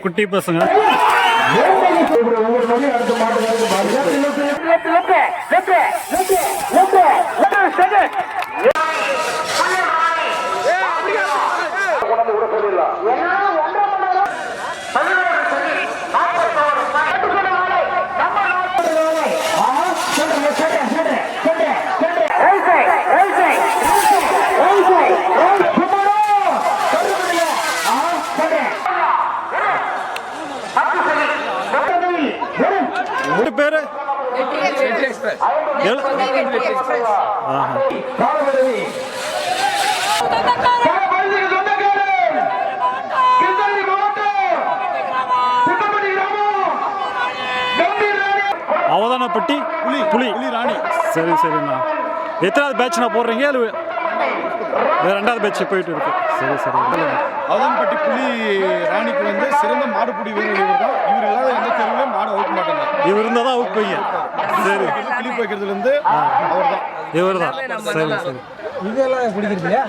குட்டி பசங்க பேரு அவதானப்பட்டி புலி புலி புலி ராணி. சரி சரிண்ணா. எத்தனாவது பேட்ச் நான் போடுறீங்க? ரெண்டாவது பேட்ச் போயிட்டு இருக்கு. சரி சரி. அவதானப்பட்டி புலி ராணிக்கு வந்து சிறந்த மாடுபிடி வீரர் இவர் தான். இவர் இல்லாத எந்த தெருவிலும் மாடு அவுக்க மாட்டாங்க. இவர் இருந்தால் தான் அவுக்குவீங்க. சரி. கிளிப் வைக்கிறதுலேருந்து அவர் தான். இவர் தான். சரி சரி. இதெல்லாம் பிடிக்கிறீங்களா?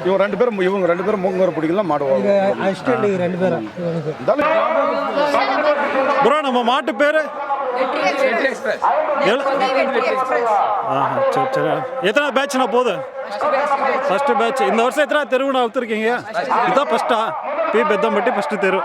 இவங்க ரெண்டு பேரும் மூங்கரை பிடிக்கலாம் மாடுவாங்க. அசிஸ்டன்ட் ரெண்டு பேரும். ப்ரோ நம்ம மாட்டு பேரு எத்தனை பேட்ச் நான் போகுது? First batch. இந்த வருஷம் எத்தனை தெருவு நான் அவுத்துருக்கீங்க? இதுதான் ஃபர்ஸ்டா? பி பெத்தம்பட்டி ஃபர்ஸ்ட் தெரு.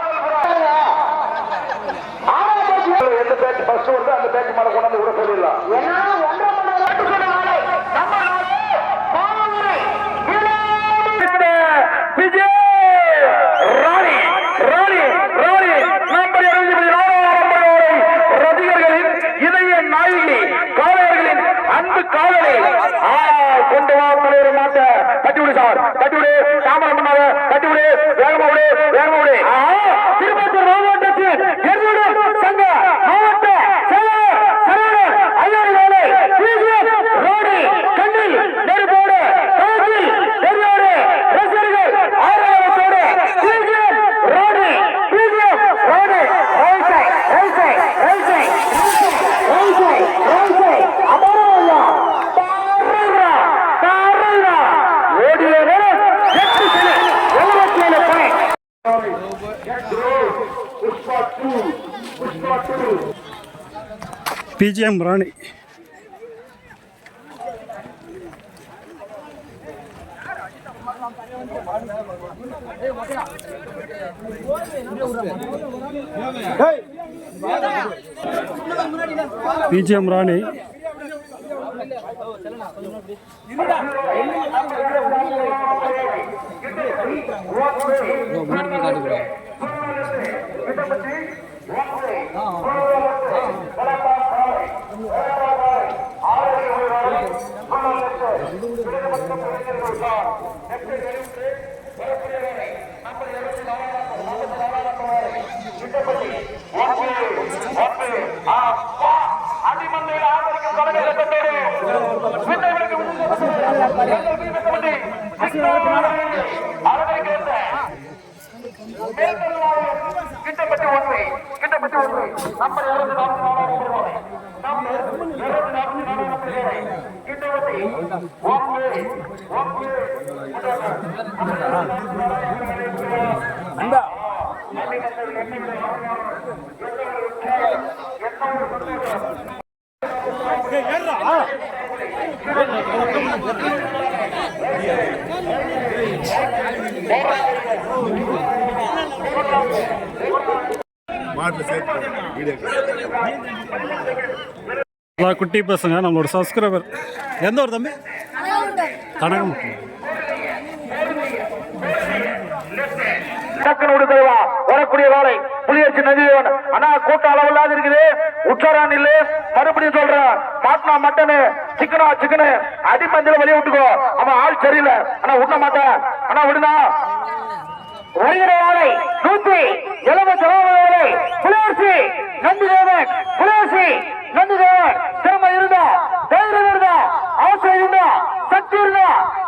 பிஜிஎம் ராணி. பிஜிஎம் ராணி குட்டி பசங்க நம்மளோட சப்ஸ்கிரைபர். எந்த ஒரு தம்பி? கனகம். வரக்கூடிய காலை புளியரசி நதியவன் ஆனா கூட்ட அளவில்லாத இருக்குது. உச்சாரான் இல்ல மறுபடியும் சொல்றேன். மாட்டினா மட்டனு சிக்கனா சிக்கனு அடிமந்தில வெளியே விட்டுக்கோ. அவன் ஆள் சரியில்லை ஆனா விட மாட்டேன். ஆனா விடுனா வருகிற வாழை 170 வாழை புளியரசி நந்திதேவன். புளியரசி நந்திதேவன் திறமை இருந்தா தைரியம் இருந்தா ஆசை இருந்தா சக்தி இருந்தா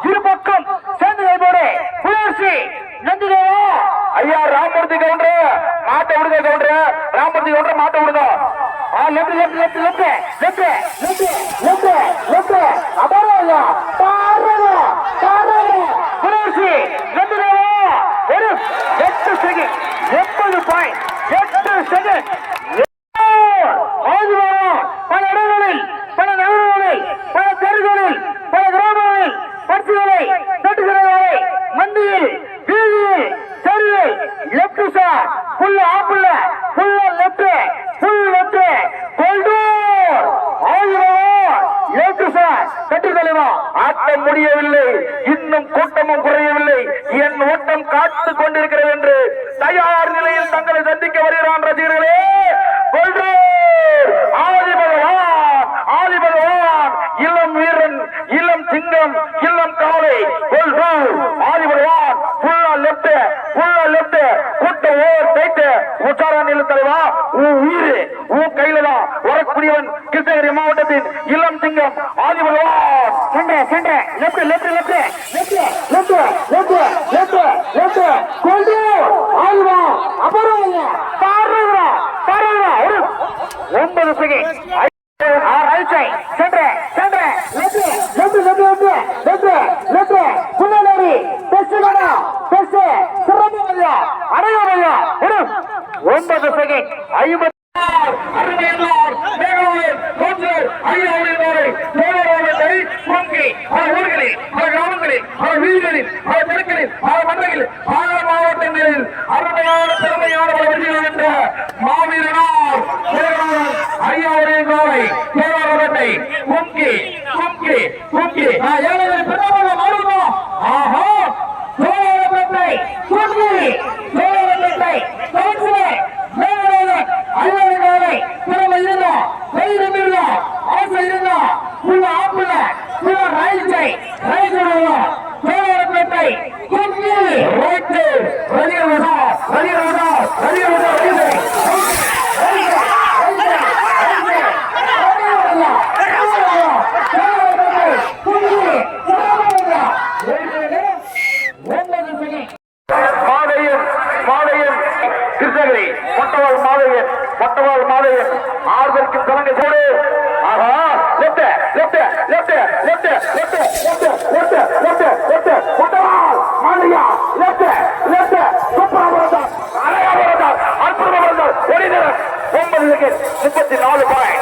இரு பக்கம் சேர்ந்து கைப்போடு புளியரசி நந்திதேவா. ஐயா ராமூர்த்தி கவுண்டர் மாட்டை விடுங்க. கவுண்டர் ராமூர்த்தி கவுண்டர் மாட்டை விடுங்க. அபாரம் ஐயா. புளியரசி நந்திதேவா புல் ஆப்புள்ள புல் லெஃப்ட் கோல்டூர் ஆட்டம் முடியவில்லை, இன்னும் கூட்டமும் குறையவில்லை, என் ஓட்டம் காத்துக் கொண்டிருக்கிறது என்று தயார் நிலையில் தங்களை சந்திக்க வருகிறான் ரசிகர்களே. ஆதி பகவான் இளம் வீரன், இளம் சிங்கம், இளம் காலை ஆதி பகவான் லெப்ட் கூட்ட ஓவர் ரைட் உச்சாரண நில தலைவா உன் உயிர் உன் கையில தான். வரக்கூடியவன் கிருஷ்ணகிரி மாவட்டத்தின் இளம் சிங்கம் ஆதி பகவான். மாவட்டங்களில் அருமையான திறமையான என்ற மாவீரனார் ஐயாவுடைய கோவை தேவாரத்தை கும்கி ஆஹா கிருஷ்ணகிரி மொட்டவாள் மாதையன் ஆறுதற்கு கலங்க சோடு. ஆஹா மொட்டவாள் மாதையா அற்புதமாக 9 விக்கெட் 34 பாயிண்ட்.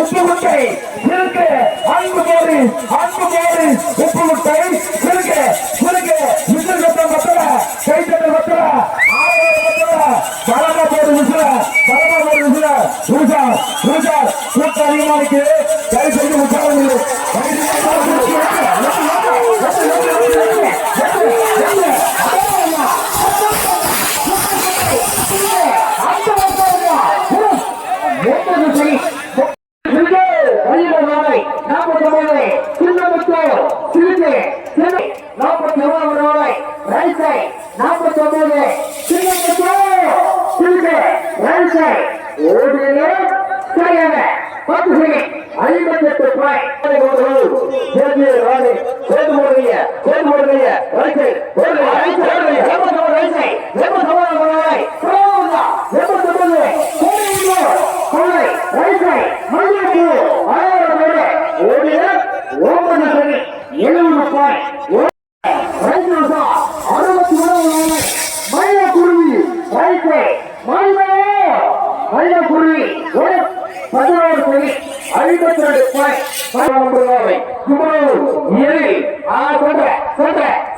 உப்புமுட்டை அன்பு போரி உப்புமுட்டை கைத்தட்ட மக்களை பலமா போடு கூட்டம் அதிகமானது கை செய்து உற்சாகம்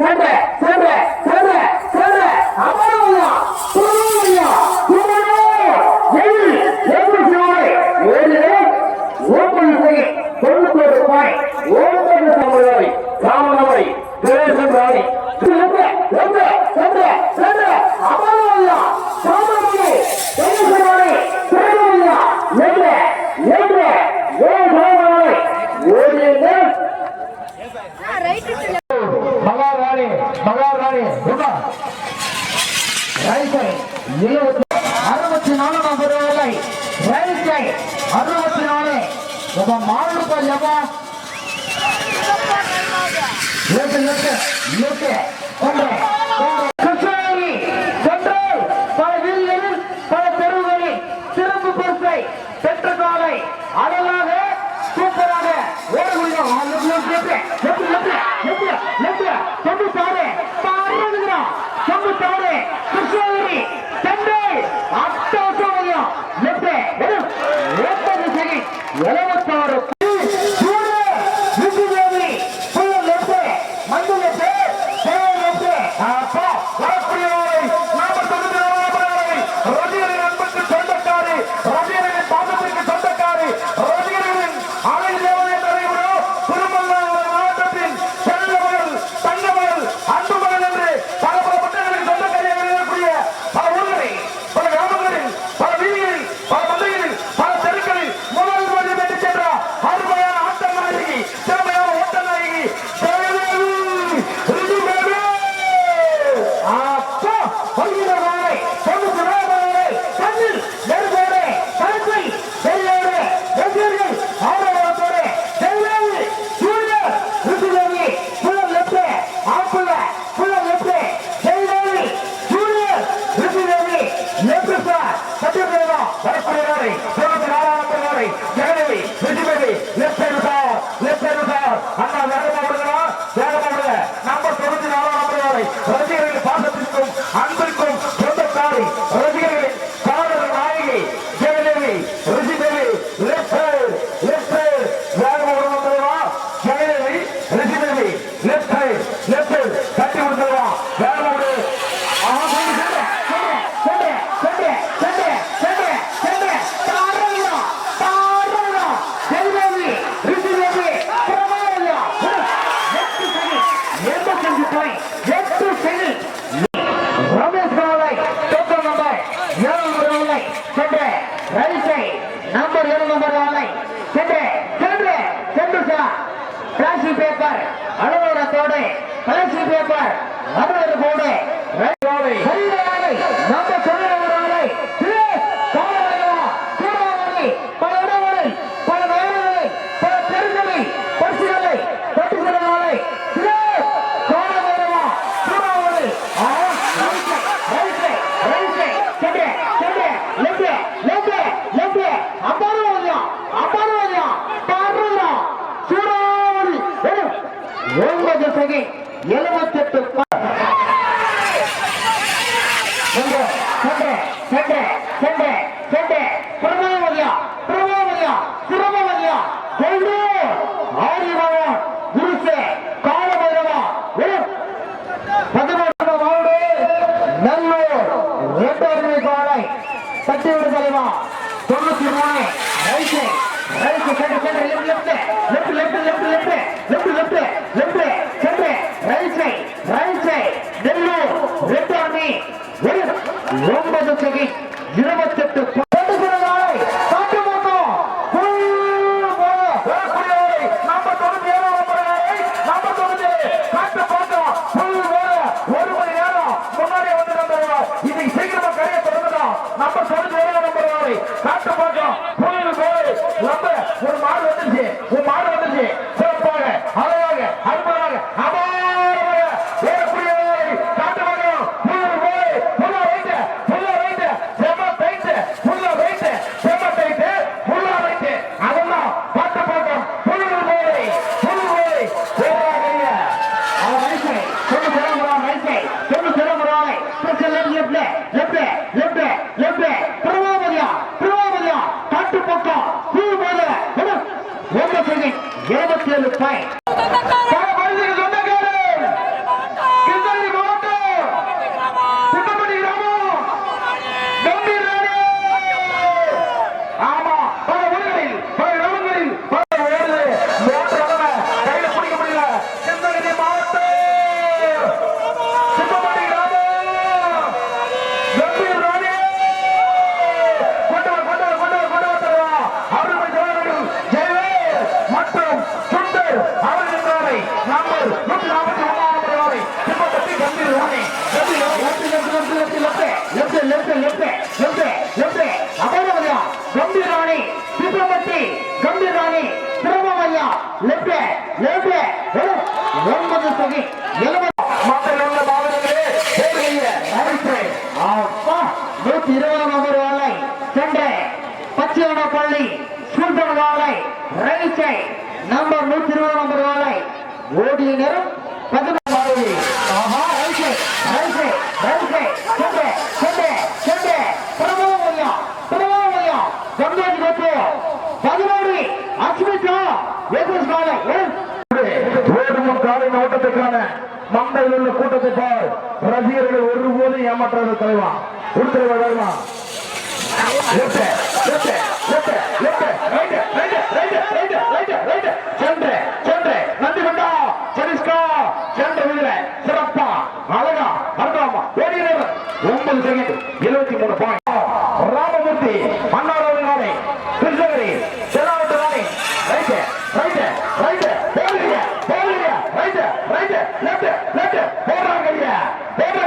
சண்டை ராமநாதபுரி திரேசன் ராணி மகாராணி மகாராணி 64 நம்பர் வேலை ரைட் சைட் 64 நம்ம மாடுப்பா ஜமா லெஃப்ட் லெஃப்ட் லெஃப்ட் ஒன்று கிருஷ்ணகிரி சென்ட்ரல் பல வீதிகளில் பல தெருவுகளில் சிறப்பு பரிசை பெற்ற காலை அழகாக சூப்பராக ஓடக்கூடிய கிருஷ்ணகிரி சென்ட்ரல் அட்டோசோயம் லெஃப்ட் 76 ரசிகர்களின் பாசத்திற்கும் அன்பிற்கும் சொந்தக்காரி ரசிகர்களின் காதல் நாயகி ஜெயலலிதா ரிஷிதேவி லெஃப்ட் வேகம் விடுவா ஜெயலலிதா ரிஷிதேவி லெஃப்ட் கட்டி விடுவா வேகம் விடு ரமேஷ் காலை டோக்கன் நம்பர் 7 சென்று ரைசை நம்பர் 7 நம்பர் வாலை சென்று சார் பிளாஸ்டி பேப்பர் அலுவலகத்தோடு பிளாஸ்டி பேப்பர் அலுவலக போடு நம்பர் 7 வாலை பல இடங்களில் பல நகரங்களில் பல தெருக்களில் பரிசுகளை பட்டு செல்வாலை சத்தியோட தலைவா 93 காட்டு பாக்கம் ஒரு மாடு வந்துருச்சு சிறப்பாக அழகாக அற்புதமாக அபாரமாக ஓடக்கூடியவரை காட்டு பாக்கம் புல்ல வைத்து செம்ம தைத்து புல்ல வைத்து செம்ம தைத்து புல்ல வைத்து அதெல்லாம் காட்டு பாக்கம் புல்லு போய் அவன் மைசை சொல்லு சிறமுறாய் லெப்ட் பிரபாவதியா காட்டு பக்கம் 27 பாயிண்ட் கையில பிடிக்க முடியல மாட்டில் உள்ள மாவட்டங்களே 120 நம்பர் வாழை சென்று பச்சையனப்பள்ளி சுல்தான் வாழை ரைசை நம்பர் 120 நம்பர் வாழை ஓடிய நேரம் 16 ஆஹா ரைசை ரைசை ரைசை சென்று சென்று சென்று பிரபோமையா கங்கேஜ் கோட்டு 16 அஸ்மிதா வேகஸ் காலை ஓடும் காலை ஓட்டத்துக்கான மந்தையில் உள்ள கூட்டத்தை பார் ரசிகர்களை ஒருபோதும் ஏமாற்றாத தலைவா உடுத்தலைவா தலைவா சிறப்பா அழகா அருகாமா 9 செகண்ட் 73 பாயிண்ட் ராமமூர்த்தி மன்னாரோடு நாளை கிருஷ்ணகிரி செல்லாவட்டு நாளை ரைட் ரைட் ரைட் போலியா போலியா ரைட் ரைட் லெஃப்ட் லெஃப்ட் போறாங்கய்யா லெஃப்ட்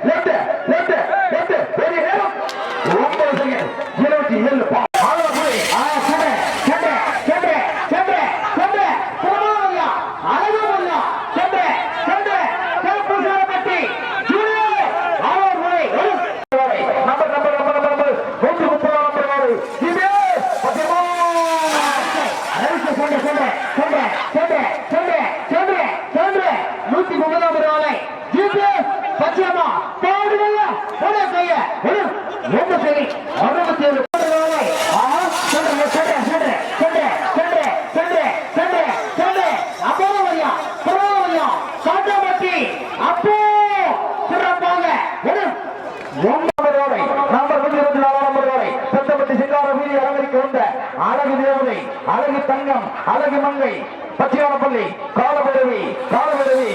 லெஃப்ட் லெஃப்ட் லெஃப்ட் பெரிய நேரம் 9 செகண்ட் 27 பாயிண்ட் அழகு தேவதை அழகு தங்கம் அழகு மங்கை பச்சையானப்பள்ளி காலபைரவி காலபைரவி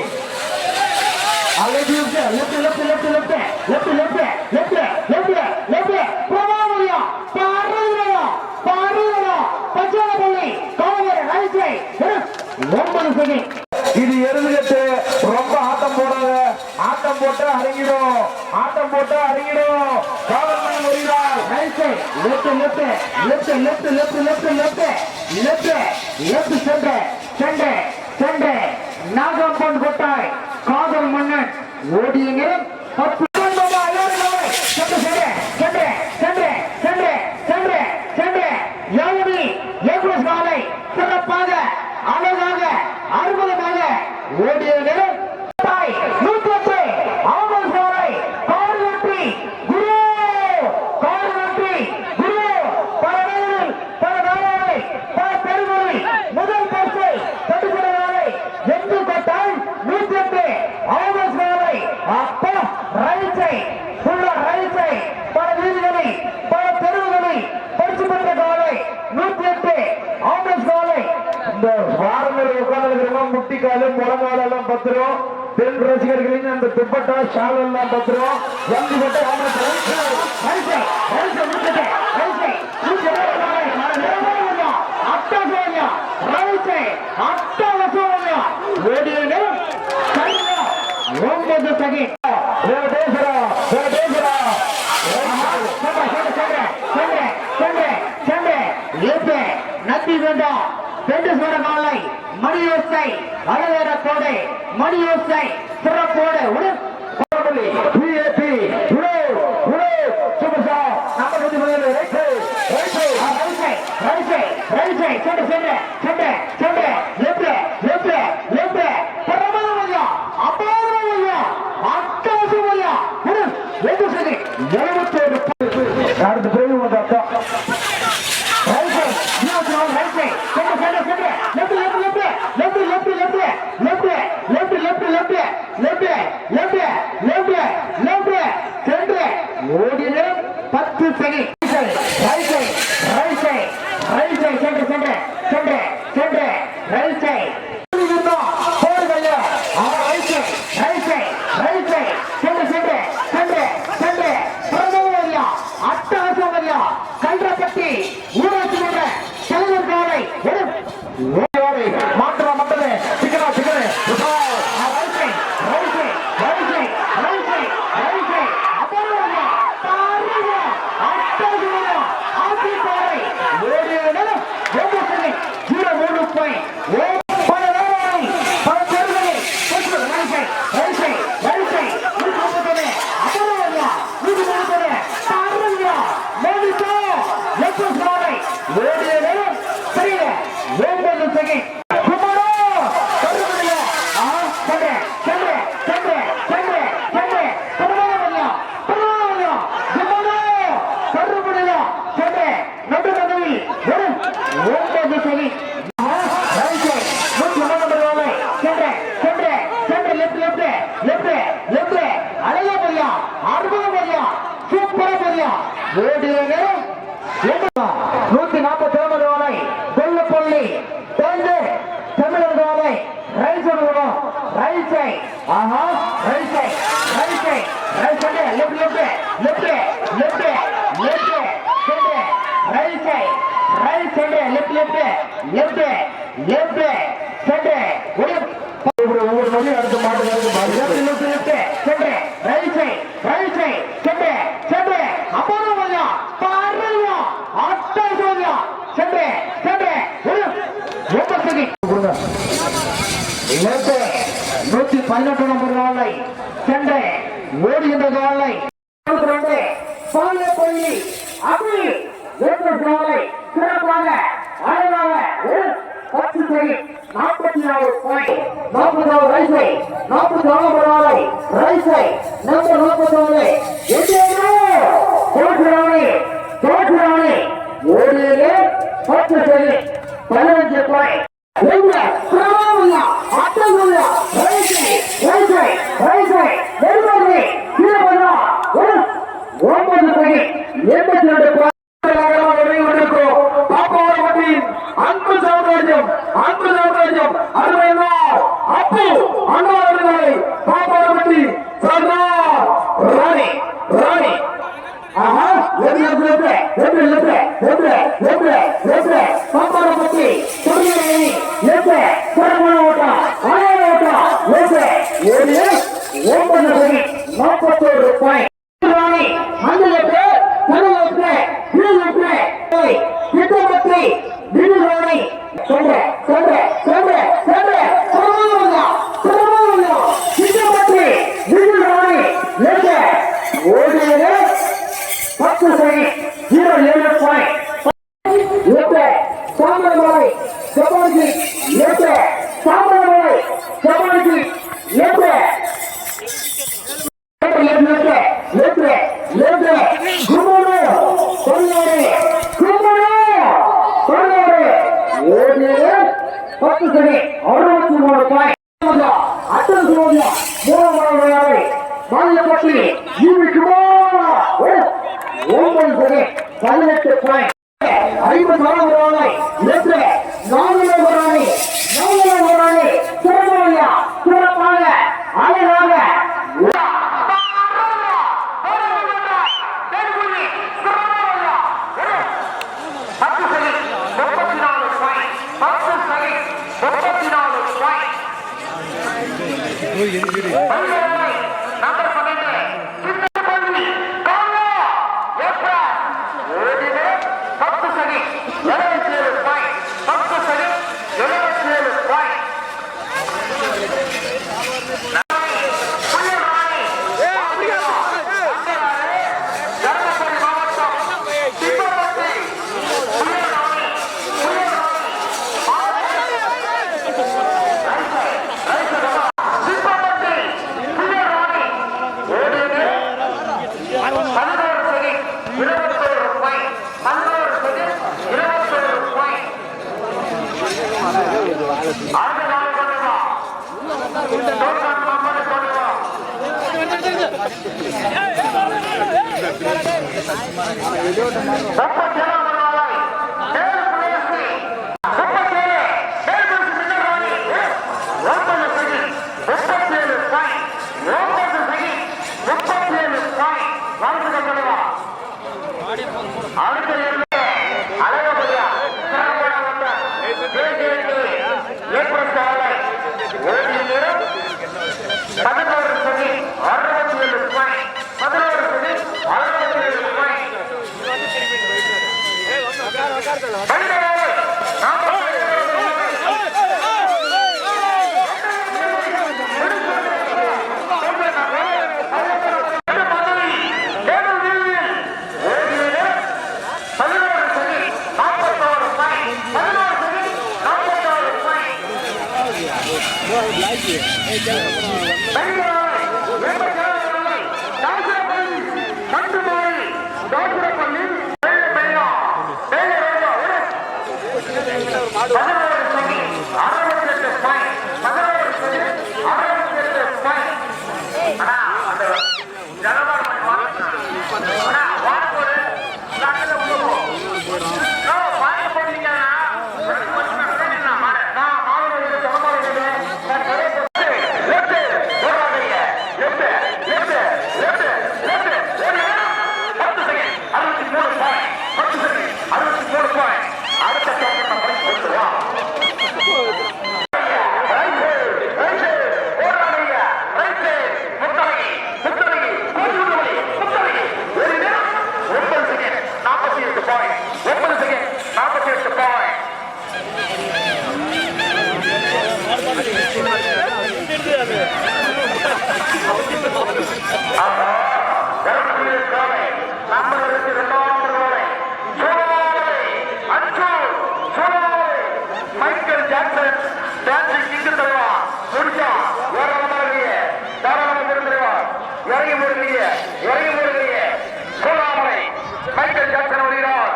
இது எருதுகட்டு ரொம்ப ஆட்டம் போடாத ஆட்டம் போட்டு அடங்கிடும் ஆட்டம் போட்டு அடங்கிடும் காவல்மணி வருகிறார் சென்று நாகம்பன் கொட்டாய் காதல் மன்னன் ஓடிய நேரம் 10 சிறப்பாக அழகாக அற்புதமாக ஓடிய நேரம் 108 ஆவல் சாலை காடு வெற்றி குரு பல நாளில் பல நாளில் பல தெருவுகளில் முதல் பரிசை தடுக்கிறாரை எங்கு கட்டால் 108 ஆவல் சாலை அப்பா ரைசை ரைசை பல வீதிகளில் பல தெருவுகளில் பரிசு பெற்ற காலை 108 ஆம்புலன்ஸ் காலை இந்த வாரங்களில் உட்கார்ந்து முட்டிக்காலு முழங்கால எல்லாம் பத்திரம் பெண் ரசிகர்களின் அந்த துப்பட்டா ஷால் எல்லாம் பத்திரம் வந்து கொண்டு நந்தி வேண்டாம் பெண்டு சொல்ற காலை மணியோசை அழகேற கோடை மணியோசை சிறப்போடு அடுத்த பிறகு உனக்கு அக்கா ஓடின 10 செகண்ட் சென்று ரைட் சைடு ஆஹா right side right side right side left left left left left side right side right side left left left left side ஒவ்வொரு நொடி அடுத்த மாட்டு left left side right side side side side பாருங்க அட்டை Sothiya side side ஒரு ரொம்ப சரி கொடுங்க 118 நம்பர் காலை சென்று ஓடுகின்ற காலை பாலப்பள்ளி அப்படி காலை சிறப்பாக அழகாக 10 செகண்ட் 44 பாயிண்ட் 40 ரைசை 44 காலை ரைசை நம்பர் 44 தோற்றானே ஓடியது 10 செகண்ட் 15 பாயிண்ட் அன்பு சாம்ராஜ்யம் அருமையா அப்பு அண்ணாவர்களை பாப்பாவட்டி ராணி ராணி ஆஹா பாப்பாவட்டி லெஃப்ட் டான்ஸ் இங்கு தருவா முடிச்சா தாராளமாக தெரிவா இறங்கி போடுறீங்க சோழாமலை மைக்கேல் ஜாக்சன் வருகிறார்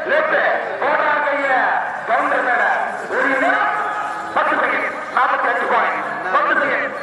லெப்ட் போடா கைய கவுண்டர் மேல ஒரு 10 செகண்ட் 45 பாயிண்ட் 10 செகண்ட்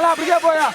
அப்படியே போயா